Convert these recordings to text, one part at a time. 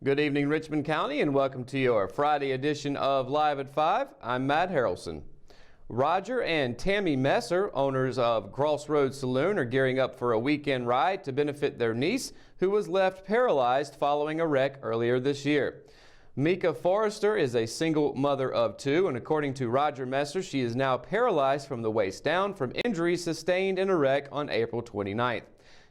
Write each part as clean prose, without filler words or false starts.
Good evening, Richmond County, and welcome to your Friday edition of Live at 5. I'm Matt Harrelson. Roger and Tammy Messer, owners of Crossroads Saloon, are gearing up for a weekend ride to benefit their niece, who was left paralyzed following a wreck earlier this year. Mika Forrester is a single mother of two, and according to Roger Messer, she is now paralyzed from the waist down from injuries sustained in a wreck on April 29th.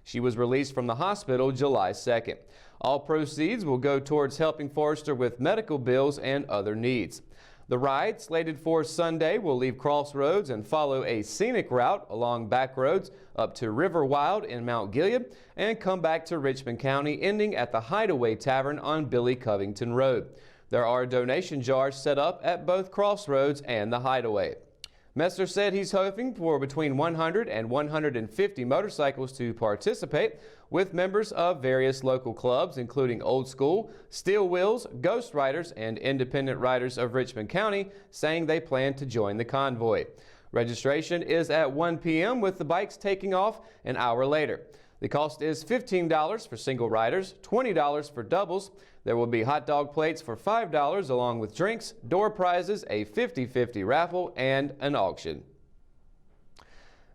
She was released from the hospital July 2nd. All proceeds will go towards helping Forrester with medical bills and other needs. The ride, slated for Sunday, will leave Crossroads and follow a scenic route along back roads up to River Wild in Mount Gilead and come back to Richmond County, ending at the Hideaway Tavern on Billy Covington Road. There are donation jars set up at both Crossroads and the Hideaway. Messer said he's hoping for between 100 and 150 motorcycles to participate, with members of various local clubs, including Old School, Steel Wheels, Ghost Riders, and Independent Riders of Richmond County, saying they plan to join the convoy. Registration is at 1 p.m. with the bikes taking off an hour later. The cost is $15 for single riders, $20 for doubles. There will be hot dog plates for $5 along with drinks, door prizes, a 50-50 raffle, and an auction.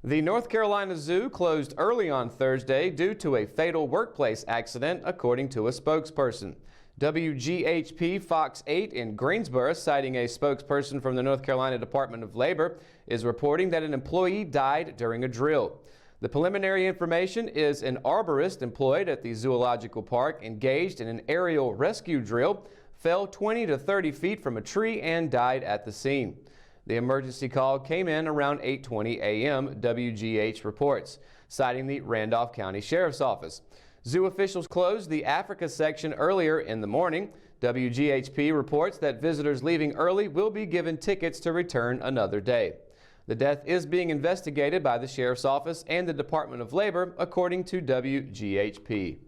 The North Carolina Zoo closed early on Thursday due to a fatal workplace accident, according to a spokesperson. WGHP Fox 8 in Greensboro, citing a spokesperson from the North Carolina Department of Labor, is reporting that an employee died during a drill. The preliminary information is an arborist employed at the zoological park engaged in an aerial rescue drill fell 20 to 30 feet from a tree and died at the scene. The emergency call came in around 8:20 a.m., WGH reports, citing the Randolph County Sheriff's Office. Zoo officials closed the Africa section earlier in the morning. WGHP reports that visitors leaving early will be given tickets to return another day. The death is being investigated by the Sheriff's Office and the Department of Labor, according to WGHP.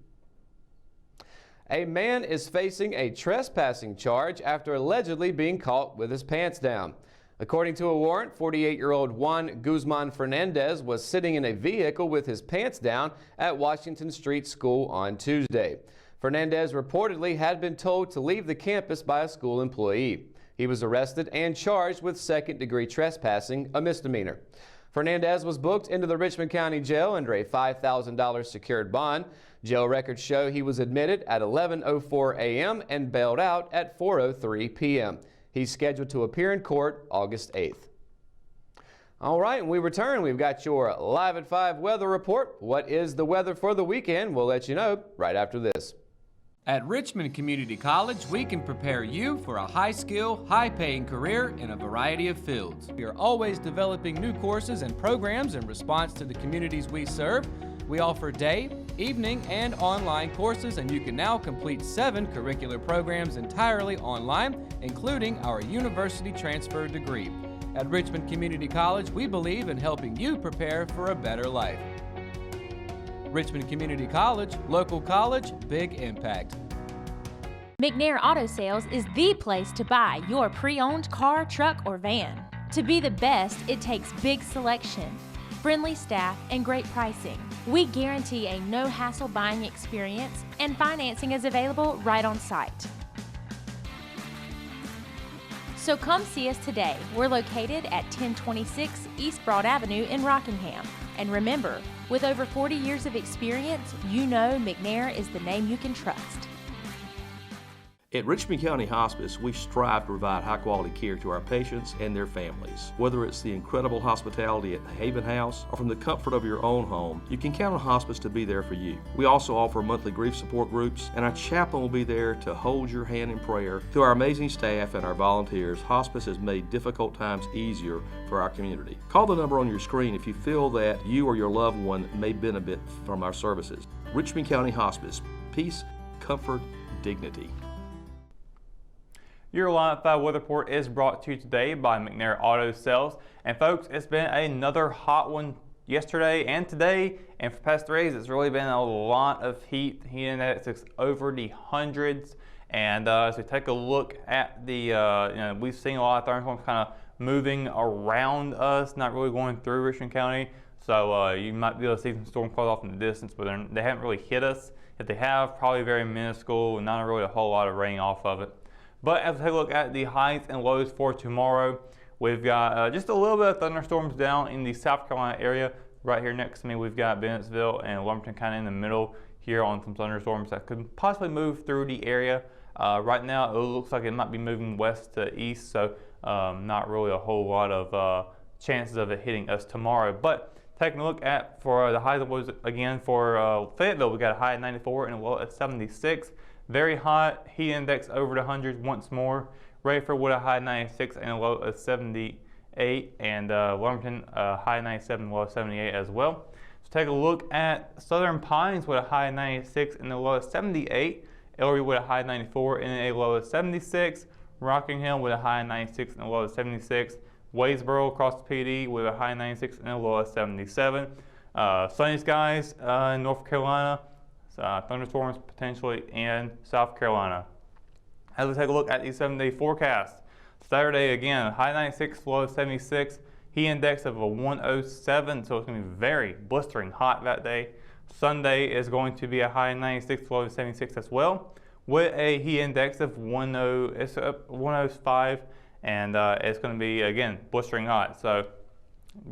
A man is facing a trespassing charge after allegedly being caught with his pants down. According to a warrant, 48-year-old Juan Guzman Fernandez was sitting in a vehicle with his pants down at Washington Street School on Tuesday. Fernandez reportedly had been told to leave the campus by a school employee. He was arrested and charged with second-degree trespassing, a misdemeanor. Fernandez was booked into the Richmond County Jail under a $5,000 secured bond. Jail records show he was admitted at 11:04 a.m. and bailed out at 4:03 p.m. He's scheduled to appear in court August 8th. All right, when we return, we've got your Live at 5 weather report. What is the weather for the weekend? We'll let you know right after this. At Richmond Community College, we can prepare you for a high-skill, high-paying career in a variety of fields. We are always developing new courses and programs in response to the communities we serve. We offer day, evening, and online courses, and you can now complete 7 curricular programs entirely online, including our university transfer degree. At Richmond Community College, we believe in helping you prepare for a better life. Richmond Community College, local college, big impact. McNair Auto Sales is the place to buy your pre-owned car, truck, or van. To be the best, it takes big selection, friendly staff, and great pricing. We guarantee a no-hassle buying experience, and financing is available right on site. So come see us today. We're located at 1026 East Broad Avenue in Rockingham. And remember, with over 40 years of experience, you know McNair is the name you can trust. At Richmond County Hospice, we strive to provide high-quality care to our patients and their families. Whether it's the incredible hospitality at the Haven House or from the comfort of your own home, you can count on Hospice to be there for you. We also offer monthly grief support groups, and our chaplain will be there to hold your hand in prayer. Through our amazing staff and our volunteers, Hospice has made difficult times easier for our community. Call the number on your screen if you feel that you or your loved one may benefit from our services. Richmond County Hospice. Peace, comfort, dignity. Your Live at 5 weather report is brought to you today by McNair Auto Sales. And folks, it's been another hot one yesterday and today. And for past 3 days, it's really been a lot of heat. Heat index is over the hundreds. And as we take a look at the, we've seen a lot of thunderstorms kind of moving around us, not really going through Richmond County. So you might be able to see some storm clouds off in the distance, but they haven't really hit us If they have, probably very minuscule, not really a whole lot of rain off of it. But as we take a look at the highs and lows for tomorrow, we've got just a little bit of thunderstorms down in the South Carolina area. Right here next to me, we've got Bennettsville and Laurinburg kind of in the middle here on some thunderstorms that could possibly move through the area. Right now, it looks like it might be moving west to east, so not really a whole lot of chances of it hitting us tomorrow. But taking a look at for the highs and lows again for Fayetteville, we got a high at 94 and a low at 76. Very hot, heat index over the 100 once more. Rayford with a high 96 and a low of 78, and Wilmington high 97, low of 78 as well. So take a look at Southern Pines with a high 96 and a low of 78. Ellery with a high 94 and a low of 76. Rockingham with a high 96 and a low of 76. Wadesboro across the PD with a high 96 and a low of 77. Sunny skies in North Carolina. Thunderstorms potentially in South Carolina. As we take a look at the 7-day forecast, Saturday again, high 96, low 76, heat index of a 107, so it's going to be very blistering hot that day. Sunday is going to be a high 96, low 76 as well, with a heat index of 105, and it's going to be, again, blistering hot. So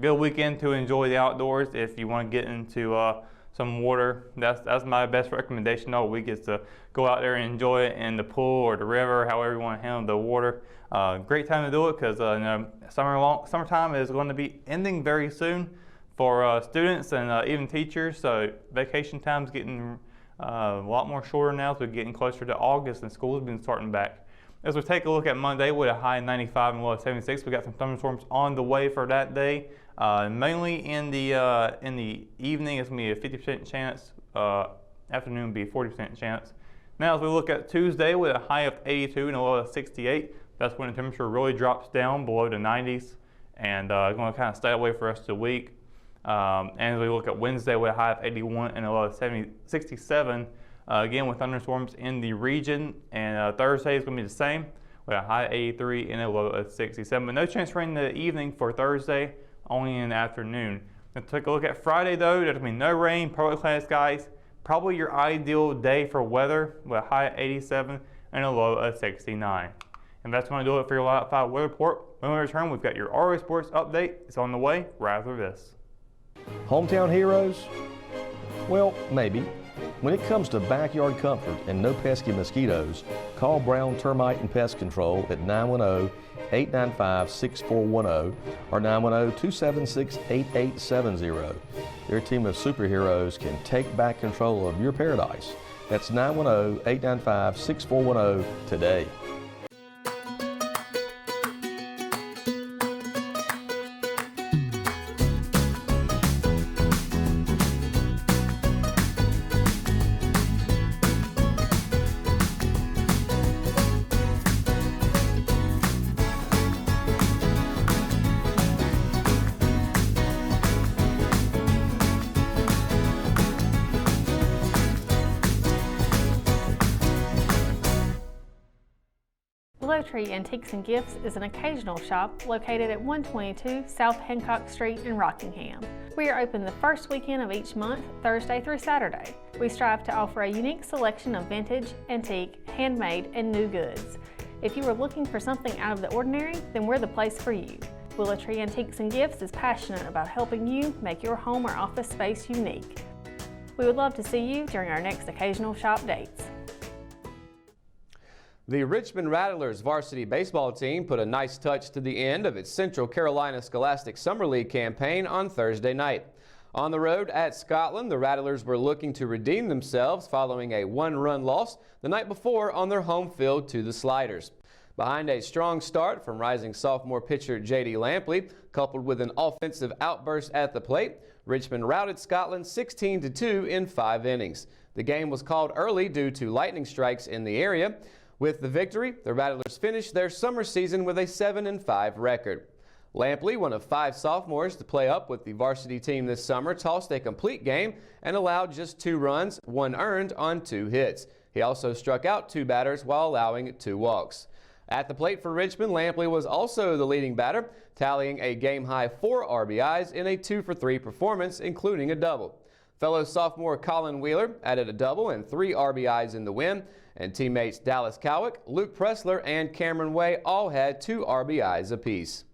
good weekend to enjoy the outdoors. If you want to get into some water, that's my best recommendation all week, is to go out there and enjoy it in the pool or the river, however you want to handle the water. Great time to do it because summertime is going to be ending very soon for students and even teachers. So vacation time's getting a lot more shorter now, so we're getting closer to August and school's been starting back. As we take a look at Monday with a high 95 and low 76, we got some thunderstorms on the way for that day. Mainly in the evening, it's going to be a 50% chance. Afternoon will be a 40% chance. Now, as we look at Tuesday with a high of 82 and a low of 68, that's when the temperature really drops down below the 90s, and it's going to kind of stay away for the rest of the week. And as we look at Wednesday with a high of 81 and a low of 67, again with thunderstorms in the region. And Thursday is going to be the same with a high 83 and a low of 67. But no chance for rain in the evening for Thursday, only in the afternoon. Let's take a look at Friday though. There's going to be no rain, partly cloudy skies. Probably your ideal day for weather with a high of 87 and a low of 69. And that's going to do it for your Live at 5 weather report. When we return, we've got your RA Sports update. It's on the way right after this. Hometown heroes? Well, maybe. When it comes to backyard comfort and no pesky mosquitoes, call Brown Termite and Pest Control at 910-895-6410 or 910-276-8870. Their team of superheroes can take back control of your paradise. That's 910-895-6410 today. Tree Antiques and Gifts is an occasional shop located at 122 South Hancock Street in Rockingham. We are open the first weekend of each month, Thursday through Saturday. We strive to offer a unique selection of vintage, antique, handmade, and new goods. If you are looking for something out of the ordinary, then we're the place for you. Willow Tree Antiques and Gifts is passionate about helping you make your home or office space unique. We would love to see you during our next occasional shop dates. The Richmond Rattlers varsity baseball team put a nice touch to the end of its Central Carolina Scholastic Summer League campaign on Thursday night. On the road at Scotland, the Rattlers were looking to redeem themselves following a one-run loss the night before on their home field to the Sliders. Behind a strong start from rising sophomore pitcher J.D. Lampley, coupled with an offensive outburst at the plate, Richmond routed Scotland 16-2 in 5 innings. The game was called early due to lightning strikes in the area. With the victory, the Rattlers finished their summer season with a 7-5 record. Lampley, one of 5 sophomores to play up with the varsity team this summer, tossed a complete game and allowed just 2 runs, 1 earned on 2 hits. He also struck out 2 batters while allowing 2 walks. At the plate for Richmond, Lampley was also the leading batter, tallying a game-high 4 RBIs in a 2-for-3 performance, including a double. Fellow sophomore Colin Wheeler added a double and 3 RBIs in the win, and teammates Dallas Cowick, Luke Pressler, and Cameron Way all had 2 RBIs apiece.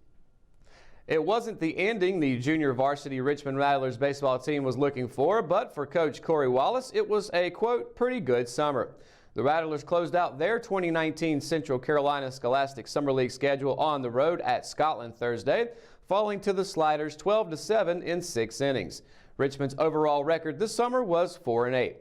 It wasn't the ending the junior varsity Richmond Rattlers baseball team was looking for, but for Coach Corey Wallace, it was a, quote, pretty good summer. The Rattlers closed out their 2019 Central Carolina Scholastic Summer League schedule on the road at Scotland Thursday, falling to the Sliders 12-7 in 6 innings. Richmond's overall record this summer was 4-8.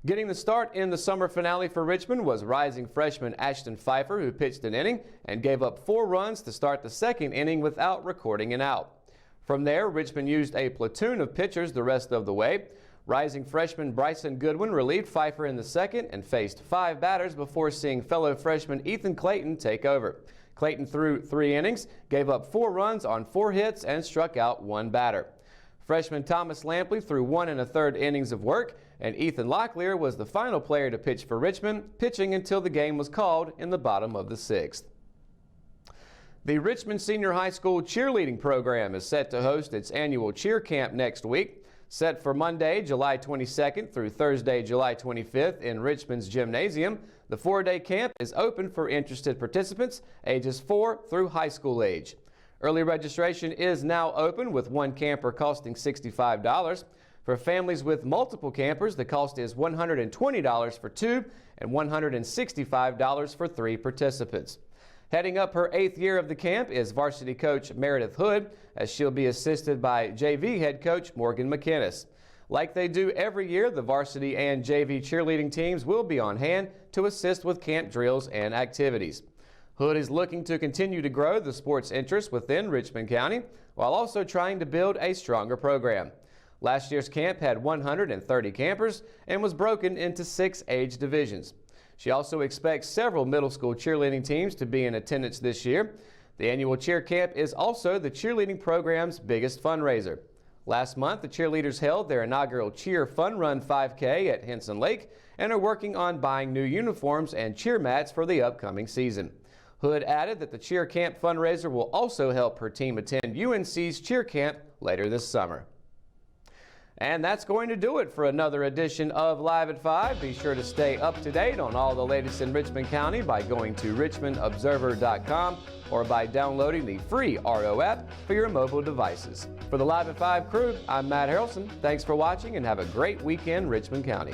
Getting the start in the summer finale for Richmond was rising freshman Ashton Pfeiffer, who pitched an inning and gave up 4 runs to start the second inning without recording an out. From there, Richmond used a platoon of pitchers the rest of the way. Rising freshman Bryson Goodwin relieved Pfeiffer in the second and faced 5 batters before seeing fellow freshman Ethan Clayton take over. Clayton threw 3 innings, gave up 4 runs on 4 hits, and struck out 1 batter. Freshman Thomas Lampley threw 1 1/3 innings of work, and Ethan Locklear was the final player to pitch for Richmond, pitching until the game was called in the bottom of the 6th. The Richmond Senior High School cheerleading program is set to host its annual cheer camp next week. Set for Monday, July 22nd through Thursday, July 25th in Richmond's gymnasium, the 4-day camp is open for interested participants ages 4 through high school age. Early registration is now open, with 1 camper costing $65. For families with multiple campers, the cost is $120 for 2 and $165 for 3 participants. Heading up her 8th year of the camp is varsity coach Meredith Hood, as she'll be assisted by JV head coach Morgan McInnes. Like they do every year, the varsity and JV cheerleading teams will be on hand to assist with camp drills and activities. Hood is looking to continue to grow the sports interest within Richmond County, while also trying to build a stronger program. Last year's camp had 130 campers and was broken into 6 age divisions. She also expects several middle school cheerleading teams to be in attendance this year. The annual cheer camp is also the cheerleading program's biggest fundraiser. Last month, the cheerleaders held their inaugural Cheer Fun Run 5K at Henson Lake and are working on buying new uniforms and cheer mats for the upcoming season. Hood added that the cheer camp fundraiser will also help her team attend UNC's cheer camp later this summer. And that's going to do it for another edition of Live at 5. Be sure to stay up to date on all the latest in Richmond County by going to richmondobserver.com or by downloading the free RO app for your mobile devices. For the Live at 5 crew, I'm Matt Harrelson. Thanks for watching and have a great weekend, Richmond County.